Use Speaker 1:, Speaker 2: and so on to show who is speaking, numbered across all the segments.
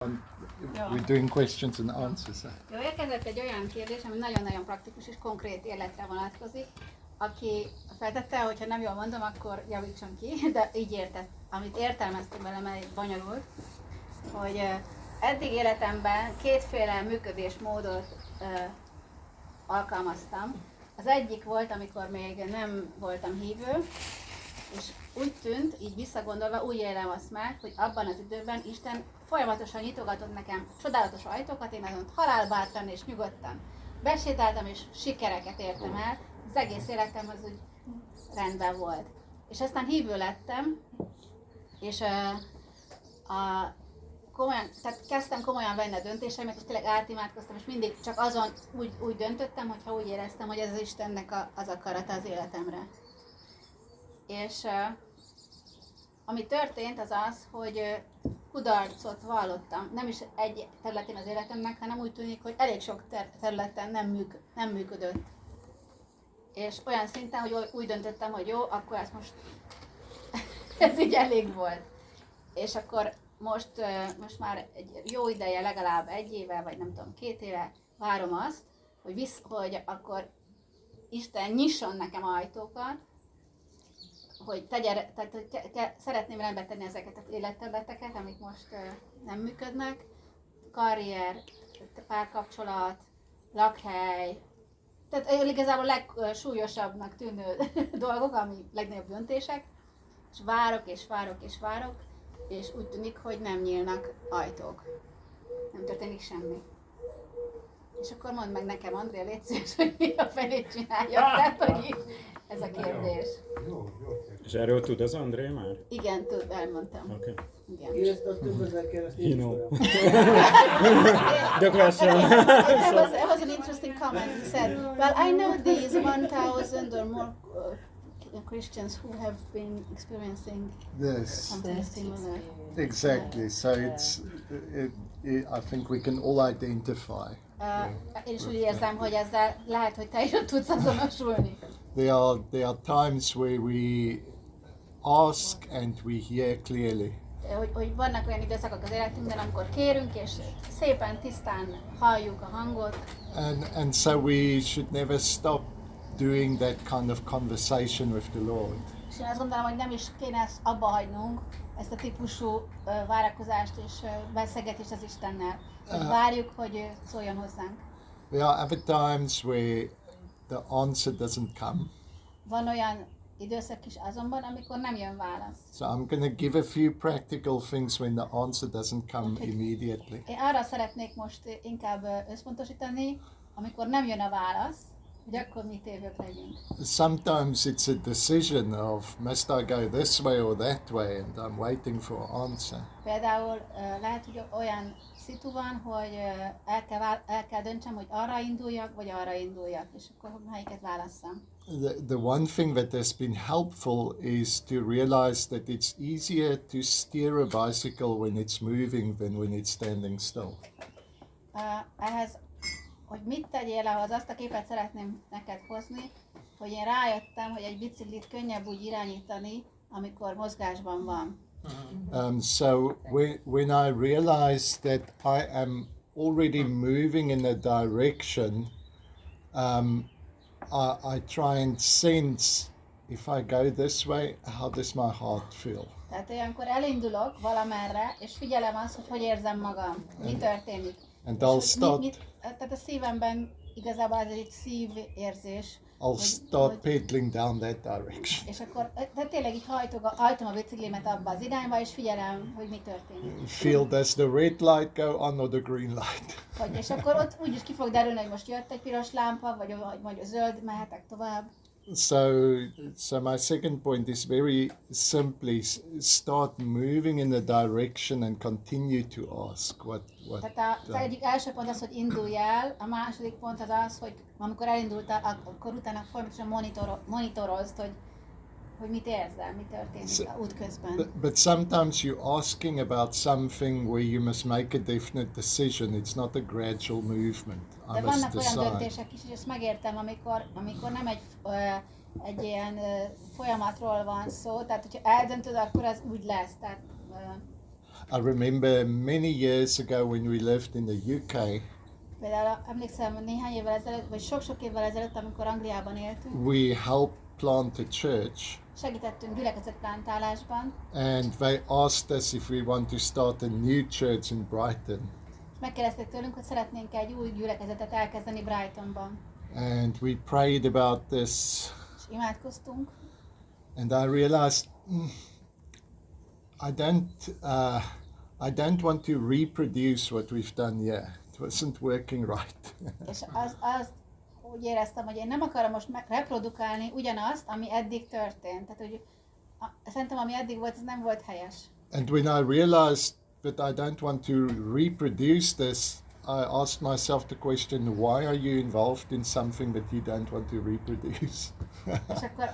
Speaker 1: We're doing questions and answers.
Speaker 2: Jó, érkezett egy olyan kérdés, ami nagyon-nagyon praktikus és konkrét életre vonatkozik. Aki feltette, hogyha nem jól mondom, akkor javítson ki, de így értett, amit értelmeztem vele, mert bonyolult, hogy eddig életemben kétféle működésmódot alkalmaztam. Az egyik volt, amikor még nem voltam hívő, és úgy tűnt, így visszagondolva, úgy élem azt meg, hogy abban az időben Isten folyamatosan nyitogatott nekem csodálatos ajtókat, én azon halálbátran és nyugodtan besétáltam, és sikereket értem el, az egész életem az úgy rendben volt. És aztán hívő lettem, és tehát kezdtem komolyan venni a döntéseimet, és tényleg átimádkoztam, és mindig csak azon úgy döntöttem, hogyha úgy éreztem, hogy ez az Istennek az akarata az életemre. És ami történt, az az, hogy kudarcot vallottam. Nem is egy területén az életemnek, hanem úgy tűnik, hogy elég sok területen nem működött. És olyan szinten, hogy úgy döntöttem, hogy jó, akkor ez most ez így elég volt. És akkor most már egy jó ideje, legalább 1 éve, vagy nem tudom, 2 éve várom azt, hogy akkor Isten nyisson nekem ajtókat, hogy szeretném rendbe tenni ezeket az életterületeket, amik most nem működnek. Karrier, párkapcsolat, lakhely, tehát igazából legsúlyosabbnak tűnő dolgok, ami legnagyobb döntések, és várok, és úgy tűnik, hogy nem nyílnak ajtók. Nem történik semmi. És akkor mondd meg nekem, Andrea, légy szíves, hogy mi a fenét csinálja, tehát hogy ez a kérdés.
Speaker 3: És erről tud az Andrea már?
Speaker 2: Igen, elmondtam.
Speaker 3: Okay.
Speaker 2: Igen.
Speaker 4: Érezted több ezer keresztény
Speaker 3: know. The question.
Speaker 2: That was an interesting comment. He said, well, I know these 1,000 or more Christians who have been experiencing something similar.
Speaker 1: Exactly. So I think we can all identify.
Speaker 2: Én is úgy érzem, hogy ezzel lehet, hogy te is tudsz azonosulni.
Speaker 1: There are times where we ask and we hear clearly.
Speaker 2: Hogy vannak olyan időszakok az életünkben, amikor kérünk, és szépen tisztán halljuk a hangot.
Speaker 1: And so we should never stop doing that kind of conversation with the Lord.
Speaker 2: És én azt gondolom, hogy nem is kéne ezt abba hagynunk, ezt a típusú várakozást és beszélgetést az Istennel. Hogy várjuk, hogy ő szóljon hozzánk.
Speaker 1: There are other times where the answer doesn't come.
Speaker 2: Van olyan időszak is azonban, amikor nem jön válasz.
Speaker 1: So I'm going to give a few practical things when the answer doesn't come immediately.
Speaker 2: Én arra szeretnék most inkább összpontosítani, amikor nem jön a válasz, hogy akkor mi tévők legyünk.
Speaker 1: Sometimes it's a decision of must I go this way or that way, and I'm waiting for an answer.
Speaker 2: Például lehet, hogy olyan szitu van, hogy el kell döntsem, hogy arra induljak, vagy arra induljak, és akkor melyiket válasszam.
Speaker 1: The one thing that has been helpful is to realize that it's easier to steer a bicycle when it's moving than when it's standing still.
Speaker 2: Ehhez, hogy mit tegyél, ahhoz azt a képet szeretném neked hozni, hogy én rájöttem, hogy egy biciklit könnyebb úgy irányítani, amikor mozgásban van.
Speaker 1: So when I realize that I am already moving in a direction, I try and sense if I go this way, how does my heart feel?
Speaker 2: Tehát olyankor elindulok valamerre, és figyelem azt, hogy érzem magam, mi történik.
Speaker 1: And I'll start.
Speaker 2: Tehát a szívemben igazából ez egy szívérzés.
Speaker 1: I'll start pedaling down that direction.
Speaker 2: És akkor tényleg így hajtom a biciklimet abba az irányba, és figyelem, hogy mi történik.
Speaker 1: Feel does the red light go on or the green light?
Speaker 2: És akkor ott úgyis ki fog derülni, hogy most jött egy piros lámpa, vagy a zöld, mehetek tovább.
Speaker 1: So my second point is very simply start moving in the direction and continue to ask what.
Speaker 2: Tehát az egyik első pont az, hogy indulj el, a második pont az az, hogy amikor elindultál, akkor utána folyamatosan monitorozd, hogy mit érzel, mi történik útközben.
Speaker 1: But sometimes you're asking about something where you must make a definite decision. It's not a gradual movement.
Speaker 2: De vannak olyan döntések is, és ezt megértem, amikor nem egy ilyen folyamatról van szó, tehát hogyha eldöntöd, akkor az úgy lesz. Tehát,
Speaker 1: I remember many years ago when we lived in the UK,
Speaker 2: Például emlékszem néhány évvel ezelőtt, vagy sok-sok évvel ezelőtt, amikor Angliában éltünk,
Speaker 1: we helped plant a church,
Speaker 2: segítettünk gyülekezetplántálásban,
Speaker 1: and they asked us if we want to start a new church in Brighton.
Speaker 2: és megkérdezték tőlünk, hogy szeretnénk egy új gyülekezetet elkezdeni Brightonban.
Speaker 1: And we prayed about this,
Speaker 2: És imádkoztunk,
Speaker 1: and I realized I don't want to reproduce what we've done here. It wasn't working right.
Speaker 2: és azt úgy éreztem, hogy én nem akarom most reprodukálni ugyanazt, ami eddig történt. Tehát, hogy szerintem, ami eddig volt, ez nem volt helyes.
Speaker 1: And when I realized that I don't want to reproduce this, I asked myself the question, why are you involved in something that you don't want to reproduce?
Speaker 2: És akkor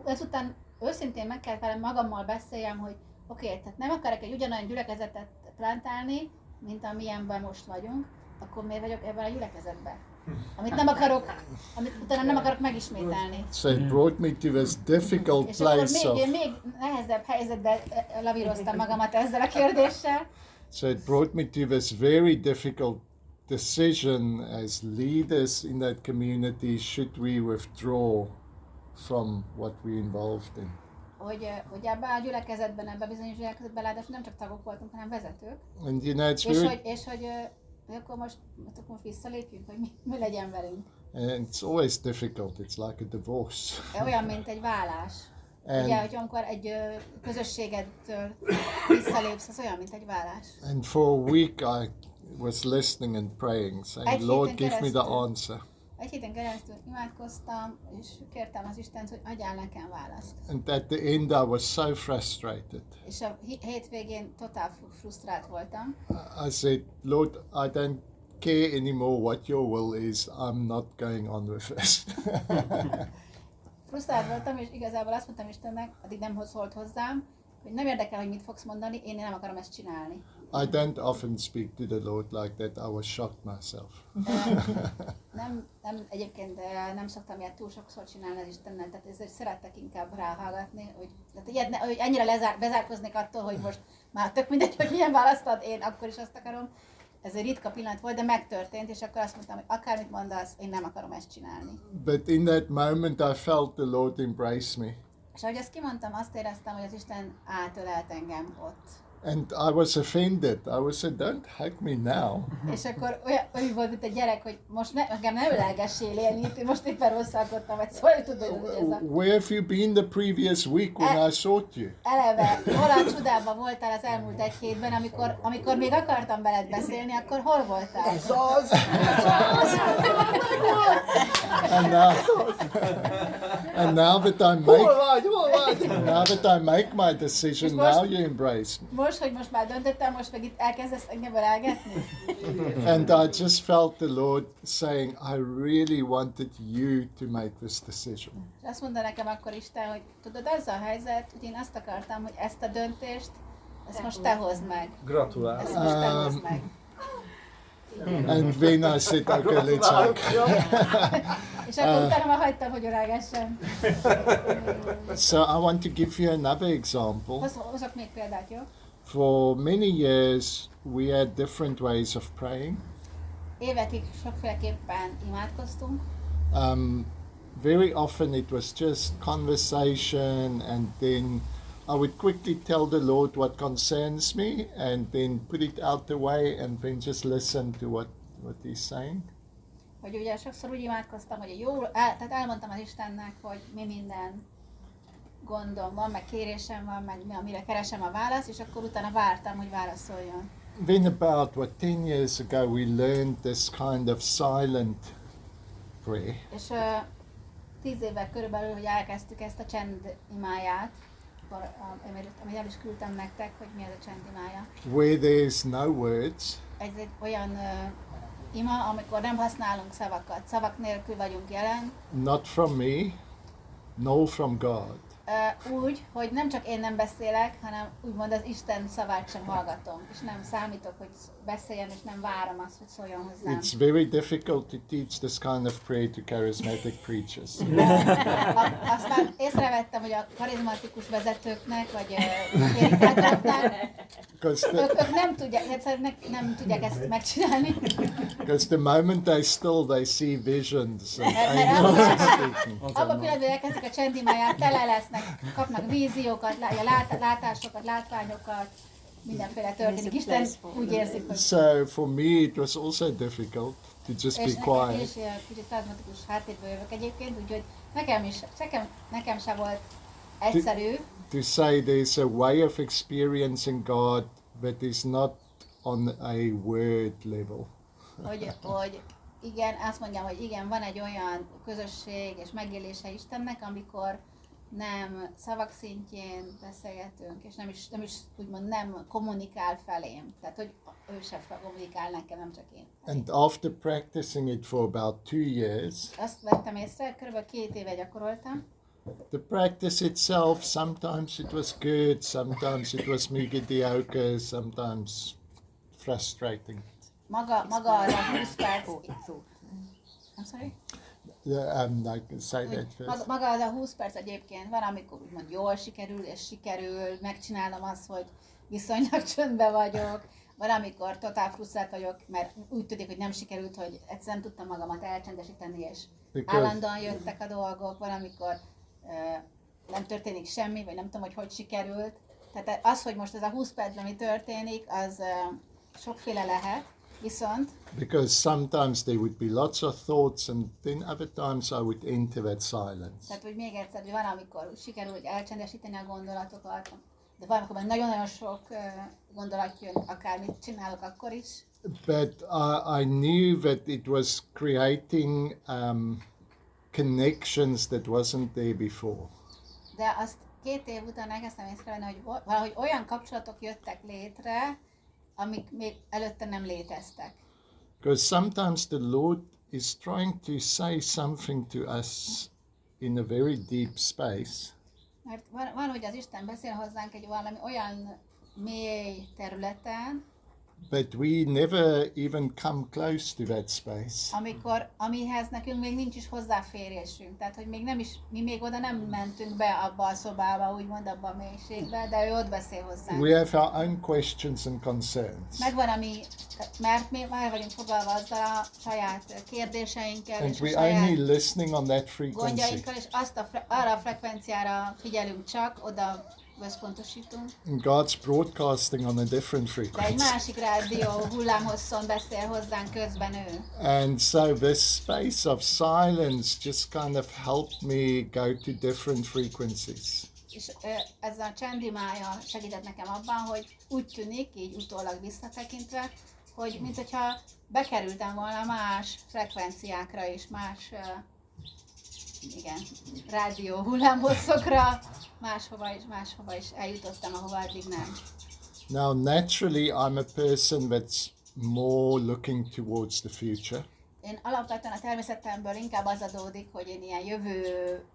Speaker 2: ezután őszintén meg kell velem magammal beszéljem, hogy oké, tehát nem akarok egy ugyanolyan gyülekezetet plantálni, mint amilyenben most vagyunk, akkor miért vagyok ebben a gyülekezetben? Amit nem akarok, amit utána nem akarok megismételni.
Speaker 1: So it brought me to this difficult
Speaker 2: És akkor
Speaker 1: place of...
Speaker 2: még nehezebb helyzetbe lavíroztam magamat ezzel a kérdéssel.
Speaker 1: So it brought me to this very difficult decision as leaders in that community, should we withdraw from what we're involved in.
Speaker 2: Hogy ebben a gyülekezetben, ebben a bizonyos gyülekezetben ráadásul nem csak tagok voltunk, hanem vezetők.
Speaker 1: And you know, it's very...
Speaker 2: És hogy akkor most visszalépjünk, hogy mi legyen velünk.
Speaker 1: And it's always difficult. It's like a divorce.
Speaker 2: Olyan, mint egy vállás.
Speaker 1: And,
Speaker 2: ugye, hogy amikor egy közösségettől visszalépsz, az olyan, mint egy vállás.
Speaker 1: and for a week I was listening and praying, saying, Lord, give me the answer.
Speaker 2: Egy héten keresztül imádkoztam, és kértem az Istent, hogy adjál nekem választ.
Speaker 1: And at the end I was so frustrated.
Speaker 2: És a hétvégén totál frusztrált voltam.
Speaker 1: I said, Lord, I don't care anymore what your will is. I'm not going on with this.
Speaker 2: Frusztrált voltam, és igazából azt mondtam Istennek, addig nem szólt hozzám, hogy nem érdekel, hogy mit fogsz mondani, én nem akarom ezt csinálni.
Speaker 1: I don't often speak to the Lord like that. I was shocked myself.
Speaker 2: Egyébként nem szoktam ilyet túl sokszor csinálni az Istennel, tehát ezért szerettek inkább ráhallgatni, hogy ennyire bezárkoznék attól, hogy most már tök mindegy, hogy milyen választ ad, én akkor is azt akarom. Ez egy ritka pillanat volt, de megtörtént, és akkor azt mondtam, hogy akármit mondasz, én nem akarom ezt csinálni.
Speaker 1: But in that moment I felt the Lord embrace me.
Speaker 2: És ahogy ezt kimondtam, azt éreztem, hogy az Isten átölelt engem ott.
Speaker 1: And I was offended. I was said, don't hug me now.
Speaker 2: És akkor olyan volt, mint egy gyerek, hogy most engem ne ölelgessél élni, most éppen rosszalkodtam, vagy szóval tudod, hogy ez a...
Speaker 1: Where have you been the previous week when I sought you?
Speaker 2: Eleve, hol a csodában voltál az elmúlt egy hétben, amikor még akartam veled beszélni, akkor hol voltál?
Speaker 1: Ez az! And now that I make my decision, now you embrace me.
Speaker 2: Most már döntöttem, most meg itt elkezdesz engem ölelgetni?
Speaker 1: And I just felt the Lord saying, I really wanted you to make this decision.
Speaker 2: És azt mondta nekem akkor Isten, hogy tudod, az a helyzet, hogy én azt akartam, hogy ezt a döntést, ezt most te hozd meg.
Speaker 4: Gratulálok.
Speaker 2: Ezt most te hozd meg.
Speaker 1: And then I said, okay, let's hug.
Speaker 2: És akkor utána már hagytam, hogy ölelgessen.
Speaker 1: So I want to give you another example.
Speaker 2: Hozok még példát, jó?
Speaker 1: For many years, we had different ways of praying.
Speaker 2: Évekig sokféleképpen imádkoztunk.
Speaker 1: Very often it was just conversation, and then I would quickly tell the Lord what concerns me, and then put it out the way, and then just listen to what He's saying.
Speaker 2: Hogy ugye sokszor úgy imádkoztam, hogy tehát elmondtam az Istennek, hogy mi minden gondom van, meg kérésem van, meg amire keresem a választ, és akkor utána vártam, hogy válaszoljon.
Speaker 1: Then about 10 years ago we learned this kind of silent prayer.
Speaker 2: És 10 évvel körülbelül, hogy elkezdtük ezt a csend imáját, amit el is küldtem nektek, hogy mi ez a csend imája.
Speaker 1: Where there's no words.
Speaker 2: Ez egy olyan ima, amikor nem használunk szavakat, szavak nélkül vagyunk jelen.
Speaker 1: Not from me, nor from God.
Speaker 2: Úgy, hogy nem csak én nem beszélek, hanem úgymond az Isten szavát sem hallgatom, és nem számítok, hogy beszéljen, és nem várom azt, hogy szóljon hozzám.
Speaker 1: It's very difficult to teach this kind of prayer to charismatic preachers.
Speaker 2: Aztán észrevettem, hogy a karizmatikus vezetőknek, vagy prédikátoroknál, ők nem tudják, egyszerűen nem tudják ezt megcsinálni.
Speaker 1: Because the moment they see visions and
Speaker 2: Mert
Speaker 1: angels speaking.
Speaker 2: abban a pillanatban elkezdik a csendimáját, tele lesznek, kapnak víziókat, látásokat, látványokat, mindenféle történik. Isten úgy érzik, hogy...
Speaker 1: So for me it was also difficult to just be quiet.
Speaker 2: És kicsit karizmatikus háttérből jövök egyébként, úgyhogy nekem sem volt egyszerű.
Speaker 1: To say there's a way of experiencing God that is not on a word level.
Speaker 2: Hogy igen, azt mondjam, hogy igen, van egy olyan közösség és megélése Istennek, amikor nem szavak szintjén beszélgetünk, és nem is úgymond nem kommunikál felém. Tehát, hogy ő sem kommunikál nekem, nem csak én.
Speaker 1: And after practicing it for about 2 years,
Speaker 2: azt vettem észre, kb. 2 éve gyakoroltam.
Speaker 1: The practice itself, sometimes it was good, sometimes it was mediocre, sometimes frustrating.
Speaker 2: Maga arra 20 perc... I'm sorry?
Speaker 1: I can say that first.
Speaker 2: Maga az a 20 perc egyébként van, amikor úgymond jól sikerül, megcsinálom azt, hogy viszonylag csöndben vagyok, valamikor totál frusztrált vagyok, mert úgy tudik, hogy nem sikerült, hogy egyszerűen nem tudtam magamat elcsendesíteni, és állandóan jöttek a dolgok, valamikor nem történik semmi, vagy nem tudom, hogy sikerült. Tehát az, hogy most ez a 20 percben mi történik, az sokféle lehet, viszont...
Speaker 1: Because sometimes there would be lots of thoughts and then other times I would enter that silence.
Speaker 2: Tehát, hogy még egyszer, hogy van, amikor sikerül hogy elcsendesíteni a gondolatokat, de valamikor nagyon-nagyon sok gondolat jön, akármit csinálok akkor is.
Speaker 1: But I knew that it was creating connections that wasn't there before.
Speaker 2: De azt 2 év után elkezdtem észrevenni, hogy valahogy olyan kapcsolatok jöttek létre, amik még előtte nem léteztek.
Speaker 1: Because sometimes the Lord is trying to say something to us in a very deep space.
Speaker 2: Mert van, hogy az Isten beszél hozzánk egy valami olyan mély területen,
Speaker 1: but we never even come close to that space.
Speaker 2: Amihez nekünk még nincs is hozzáférésünk. Tehát, hogy mi még oda nem mentünk be abba a szobába, úgymond abba a mélységbe, de ő ott beszél hozzánk.
Speaker 1: We have our own questions and concerns.
Speaker 2: Megvan, mert mi már vagyunk foglalva azzal a saját kérdéseinkkel,
Speaker 1: and
Speaker 2: és a
Speaker 1: we
Speaker 2: saját
Speaker 1: only listening on that frequency.
Speaker 2: gondjainkkal, és arra a frekvenciára figyelünk csak, oda összpontosítunk.
Speaker 1: And God's broadcasting on a different
Speaker 2: De egy
Speaker 1: frequency.
Speaker 2: másik rádió hullámhosszon beszél hozzánk közben ő.
Speaker 1: And so this space of silence just kind of helped me go to different frequencies.
Speaker 2: És ez a csendimája segített nekem abban, hogy úgy tűnik, így utólag visszatekintve, hogy minthogyha bekerültem volna más frekvenciákra és más rádió hullámhosszokra, máshova is eljutottam, ahova addig nem.
Speaker 1: Now naturally I'm a person that's more looking towards the future.
Speaker 2: Én alapvetően a természetemből inkább az adódik, hogy én ilyen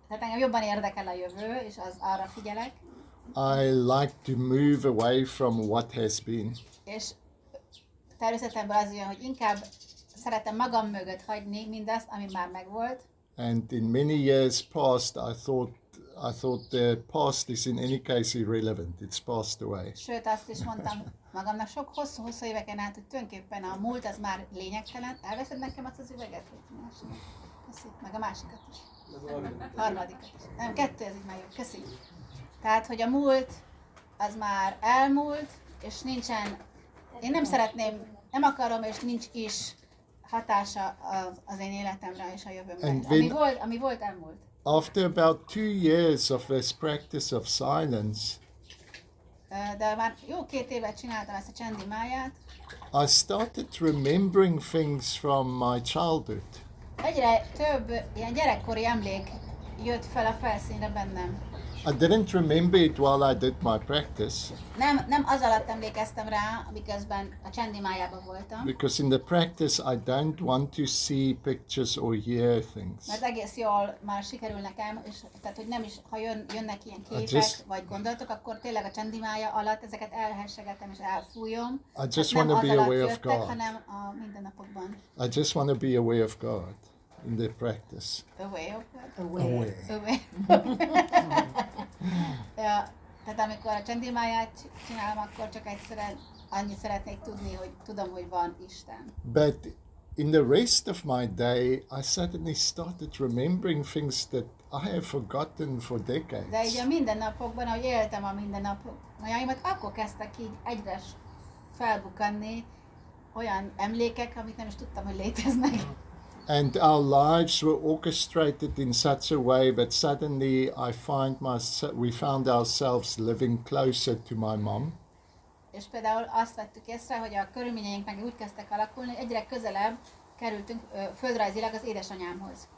Speaker 2: tehát engem jobban érdekel a jövő, és arra figyelek.
Speaker 1: I like to move away from what has been.
Speaker 2: És természetemből az jön, hogy inkább szeretem magam mögött hagyni mindazt, ami már megvolt.
Speaker 1: And in many years past, I thought the past is in any case irrelevant. It's passed away.
Speaker 2: Sőt, azt is mondtam magamnak sok hosszú éveken át, hogy tulajdonképpen a múlt az már lényegtelen. Elveszed nekem azt az üveget? Köszi. Meg a másikat is. Harmadikat is. Nem, 2, ez így már jó. Köszi. Tehát, hogy a múlt az már elmúlt, és nincsen, én nem akarom, és nincs is hatása az én életemre és a jövőmre. Ami volt, elmúlt.
Speaker 1: After about 2 years of this practice of silence,
Speaker 2: de már jó 2 évet csináltam ezt a csendimáját.
Speaker 1: I started remembering things from my childhood.
Speaker 2: Egyre több ilyen gyerekkori emlék jött fel a felszínre bennem.
Speaker 1: I didn't remember it while I did my practice.
Speaker 2: Nem az alatt emlékeztem rá, miközben a csendimájában voltam.
Speaker 1: Because in the practice I don't want to see pictures or hear things.
Speaker 2: Mert egész jól már sikerül nekem, és tehát, hogy nem is, ha jönnek ilyen képek vagy gondolatok, akkor tényleg a csendimája alatt ezeket elhessegetem és elfújom.
Speaker 1: I just want to be aware of God.
Speaker 2: Hanem a mindennapokban.
Speaker 1: I just want to be aware of God in the practice.
Speaker 2: Aware of God?
Speaker 1: Aware.
Speaker 2: Ja, Tehát amikor a csendimáját csinálom, akkor csak egyszerűen annyit szeretnék tudni, hogy tudom, hogy van Isten.
Speaker 1: But in the rest of my day, I suddenly started remembering things that I have forgotten for decades.
Speaker 2: De így a mindennapokban, ahogy éltem a mindennapjaimat, akkor kezdtek így egyre felbukkanni olyan emlékek, amit nem is tudtam, hogy léteznek.
Speaker 1: And our lives were orchestrated in such a way that suddenly we found ourselves living closer to my mom.
Speaker 2: És például azt vettük észre, hogy a körülményeink meg úgy kezdtek alakulni, hogy egyre közelebb kerültünk földrajzilag az édesanyámhoz.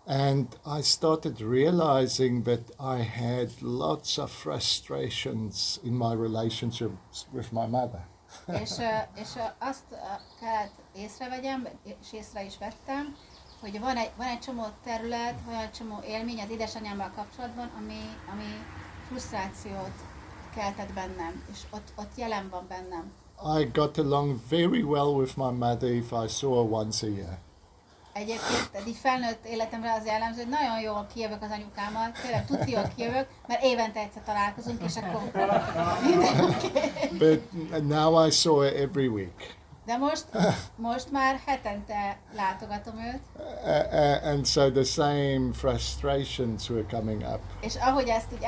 Speaker 1: And I started realizing that I had lots of frustrations in my relationships with my mother.
Speaker 2: és azt kellett észrevegyem, és észre is vettem, hogy van egy csomó terület, van egy csomó élmény az édesanyámmal kapcsolatban, ami frusztrációt keltett bennem, és ott jelen van bennem.
Speaker 1: I got along very well with my mother if I saw her once a year.
Speaker 2: Egyébként így felnőtt életemre az jellemző, hogy nagyon jól kijövök az anyukámmal, tényleg tuti jól kijövök, mert évente egyszer találkozunk, és akkor minden oké.
Speaker 1: But now I saw her every week.
Speaker 2: De most már hetente látogatom őt.
Speaker 1: And so the same frustrations were coming up.
Speaker 2: És ahogy ezt így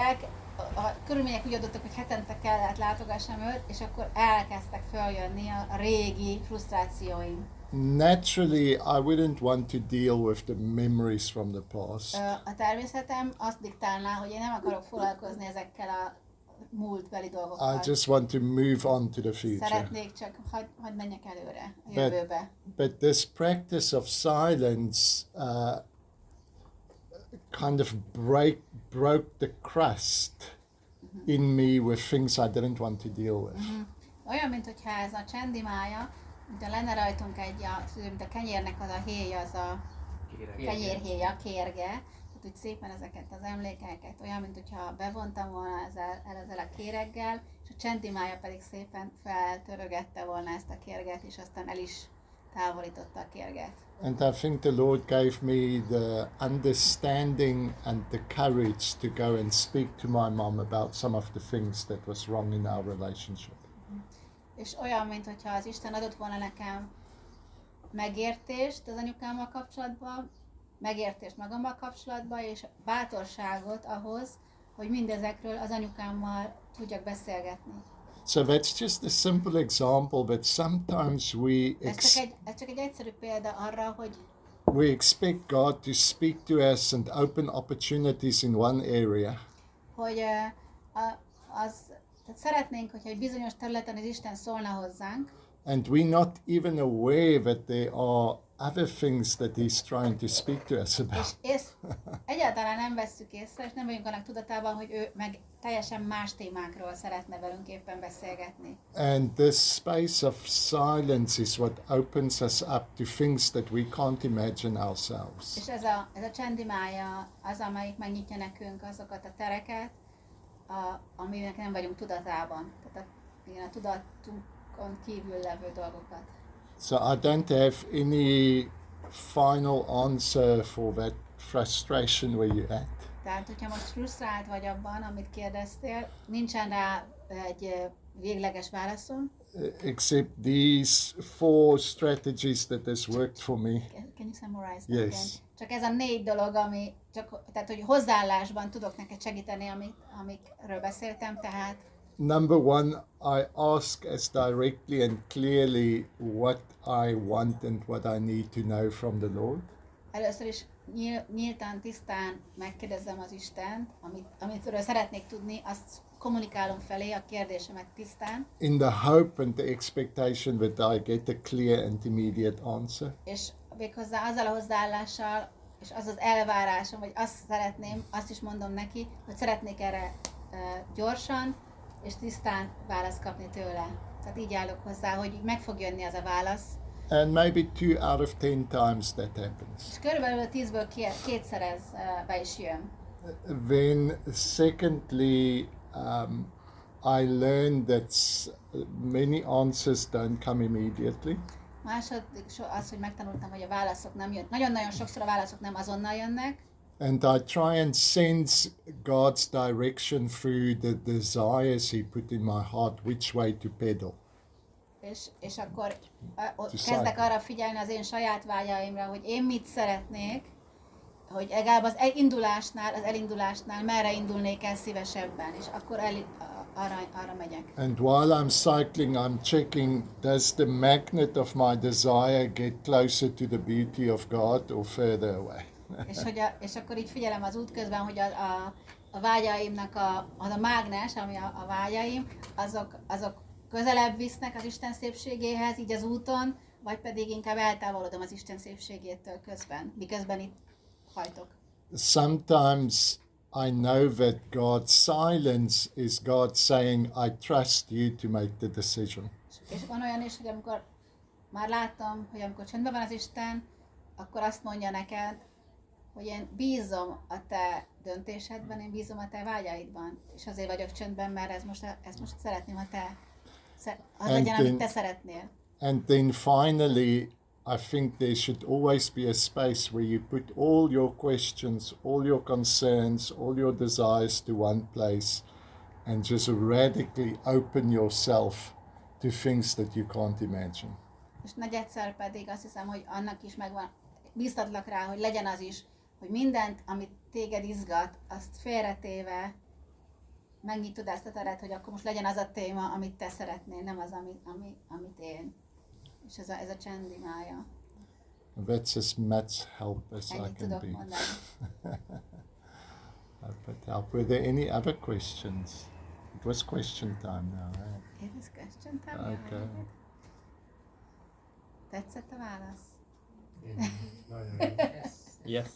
Speaker 2: a körülmények úgy adottak, hogy hetente kellett látogassam őt, és akkor elkezdtek följönni a régi frusztrációim.
Speaker 1: Naturally, I wouldn't want to deal with the memories from the past.
Speaker 2: A természetem azt diktálná, hogy én nem akarok foglalkozni ezekkel a múltbeli dolgokkal.
Speaker 1: I just want to move on to the future.
Speaker 2: Szeretnék csak, hogy menjek előre, a jövőbe.
Speaker 1: But this practice of silence kind of broke the crust in me with things I didn't want to deal with.
Speaker 2: Olyan, mintha ez a csendimája, mintha lenne rajtunk mint a kenyérnek az a héja, az a kenyérhéja, kérge, tehát úgy szépen ezeket az emlékeket, olyan, mintha bevontam volna ezzel a kéreggel, és a csendimája pedig szépen feltörögette volna ezt a kérget, és aztán el is távolította a kérget.
Speaker 1: And I think the Lord gave me the understanding and the courage to go and speak to my mom about some of the things that was wrong in our relationship.
Speaker 2: És olyan, mintha az Isten adott volna nekem megértést az anyukámmal kapcsolatban, megértést magammal kapcsolatban, és bátorságot ahhoz, hogy mindezekről az anyukámmal tudjak beszélgetni.
Speaker 1: So that's just a simple example, but sometimes
Speaker 2: Ez csak egy egyszerű példa arra, hogy
Speaker 1: we expect God to speak to us and open opportunities in one area.
Speaker 2: hogy tehát szeretnénk, hogyha egy bizonyos területen az Isten szólna hozzánk,
Speaker 1: And we're not even aware that there are other things that He's trying to speak to us about.
Speaker 2: és egyáltalán nem vesszük észre, és nem vagyunk annak tudatában, hogy ő meg teljesen más témákról szeretne velünk éppen beszélgetni.
Speaker 1: And this space of silence is what opens us up to things that we can't imagine ourselves.
Speaker 2: És ez a csendimája az, amelyik megnyitja nekünk azokat a tereket, aminek nem vagyunk tudatában. Tehát a tudatunkon kívül levő dolgokat.
Speaker 1: So I don't have any final answer for that frustration where you're at.
Speaker 2: Tehát, hogyha most frusztrált vagy abban, amit kérdeztél, nincsen rá egy végleges válaszom.
Speaker 1: Except these 4 strategies that has worked for me.
Speaker 2: Can you summarize that
Speaker 1: Yes.
Speaker 2: again? Csak ez a 4 dolog, ami tehát, hogy hozzáállásban tudok neked segíteni, amikről beszéltem, tehát
Speaker 1: Number 1, I ask as directly and clearly what I want and what I need to know from the Lord.
Speaker 2: először is nyíltan, tisztán megkérdezem az Istent, amitről szeretnék tudni, azt kommunikálom felé a kérdésemet tisztán.
Speaker 1: In the hope and the expectation that I get a clear and immediate answer.
Speaker 2: És méghozzá azzal a hozzáállással, és az az elvárásom, vagy azt szeretném, azt is mondom neki, hogy szeretnék erre gyorsan és tisztán választ kapni tőle. Tehát így állok hozzá, hogy meg fog jönni az a válasz.
Speaker 1: And maybe 2 out of 10 times that happens.
Speaker 2: És körülbelül 10-ből kétszer ez be is jön.
Speaker 1: Then secondly, I learned that many answers don't come immediately.
Speaker 2: Második az, hogy megtanultam, hogy a válaszok nem jönnek. Nagyon-nagyon sokszor a válaszok nem azonnal jönnek.
Speaker 1: And I try and sense God's direction through the desires He put in my heart, which way to pedal.
Speaker 2: És akkor kezdek arra figyelni az én saját vágyaimra, hogy én mit szeretnék, hogy legalább az elindulásnál merre indulnék el szívesebben, és akkor arra megyek.
Speaker 1: And while I'm cycling, I'm checking, does the magnet of my desire get closer to the beauty of God or further away?
Speaker 2: és akkor így figyelem az út közben, hogy a vágyaimnak az a mágnes, ami a vágyaim, azok közelebb visznek az Isten szépségéhez, így az úton, vagy pedig inkább eltávolodom az Isten szépségétől közben, miközben itt hajtok.
Speaker 1: Sometimes I know that God's silence is God saying, I trust you to make the decision.
Speaker 2: És van olyan is, hogy amikor már látom, hogy amikor csendben van az Isten, akkor azt mondja neked, hogy én bízom a te döntésedben, én bízom a te vágyaidban, és azért vagyok csendben, mert ezt most szeretném, ha te az legyen, amit te szeretnél.
Speaker 1: And then finally, I think there should always be a space where you put all your questions, all your concerns, all your desires to one place and just radically open yourself to things that you can't imagine.
Speaker 2: És negyedszer pedig azt hiszem, hogy annak is megvan, bíztatlak rá, hogy legyen az is, hogy mindent, amit téged izgat, azt félretéve megnyitod ezt a teret, hogy akkor most legyen az a téma, amit te szeretnél, nem az, amit én. És ez a csend imája.
Speaker 1: That's as much help as I can
Speaker 2: tudok
Speaker 1: be.
Speaker 2: mondani.
Speaker 1: But help. Were there any other questions? It was question time now, right?
Speaker 2: It is question time.
Speaker 1: Okay.
Speaker 2: Tetszett a válasz?
Speaker 3: Yes.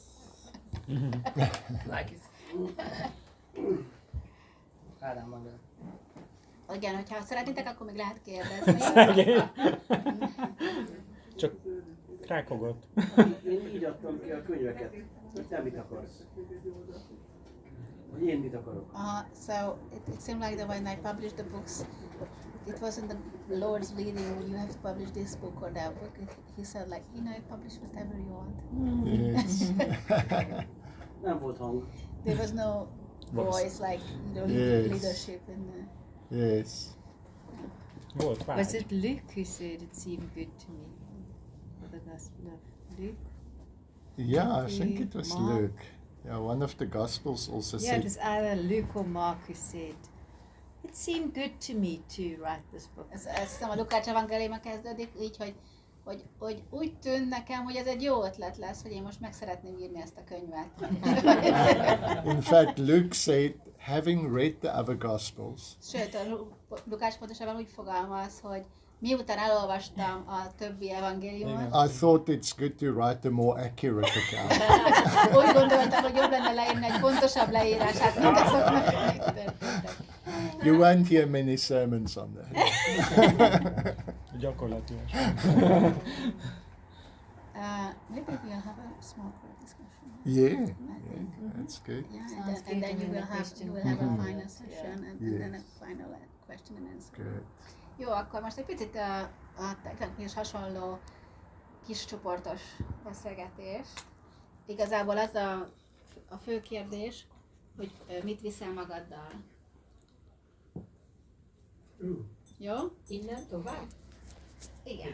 Speaker 4: Like it. Ádám maga.
Speaker 2: Igen, hogyha szeretnétek, akkor még lehet kérdezni.
Speaker 3: Csak rákogott.
Speaker 4: Én így adtam ki a könyveket, hogy te mit akarsz. Hogy én mit akarok.
Speaker 2: So it seemed like that when I published the books, it wasn't the Lord's leading, you have to publish this book or that book. He said like, you publish whatever you want.
Speaker 1: Yes.
Speaker 4: Nem volt hang.
Speaker 2: There was no voice like,
Speaker 1: Yes.
Speaker 2: leadership in the...
Speaker 1: Yes.
Speaker 3: Volt vágy.
Speaker 5: Was it Luke who said it seemed good to me? The Gospel of Luke?
Speaker 1: Yeah, I think it was
Speaker 5: Mark.
Speaker 1: Luke. Yeah, one of the Gospels also
Speaker 5: Yeah, it
Speaker 1: said.
Speaker 5: was either Luke or Mark who said, it seemed good to me to write this book.
Speaker 2: Ez hiszem a Lukács evangéliuma kezdődik így, hogy úgy tűnt nekem, hogy ez egy jó ötlet lesz, hogy én most meg szeretném írni ezt a könyvet.
Speaker 1: In fact, Luke said, having read the other Gospels,
Speaker 2: Sőt, a Lukács pontosabban úgy fogalmaz, hogy miután elolvastam a többi evangéliumot,
Speaker 1: I thought it's good to write a more accurate account.
Speaker 2: úgy gondoltam, hogy jobb lenne leírni egy pontosabb leírását, mint azoknak, amik történtek.
Speaker 1: You won't hear many sermons on that.
Speaker 3: Gyakorlatilag.
Speaker 2: Maybe we'll have a small group discussion.
Speaker 1: Yeah,
Speaker 2: I think.
Speaker 1: that's good.
Speaker 2: Yeah,
Speaker 5: Sounds
Speaker 2: and then
Speaker 5: good,
Speaker 2: you will
Speaker 5: and then
Speaker 2: have
Speaker 5: question.
Speaker 2: a final session and then a final question and answer.
Speaker 1: Good.
Speaker 2: Jó, akkor most egy picit a techniknek is hasonló kis csoportos beszélgetés. Igazából az a fő kérdés, hogy mit viszel magaddal. Jó?
Speaker 5: Innen tovább?
Speaker 2: Igen.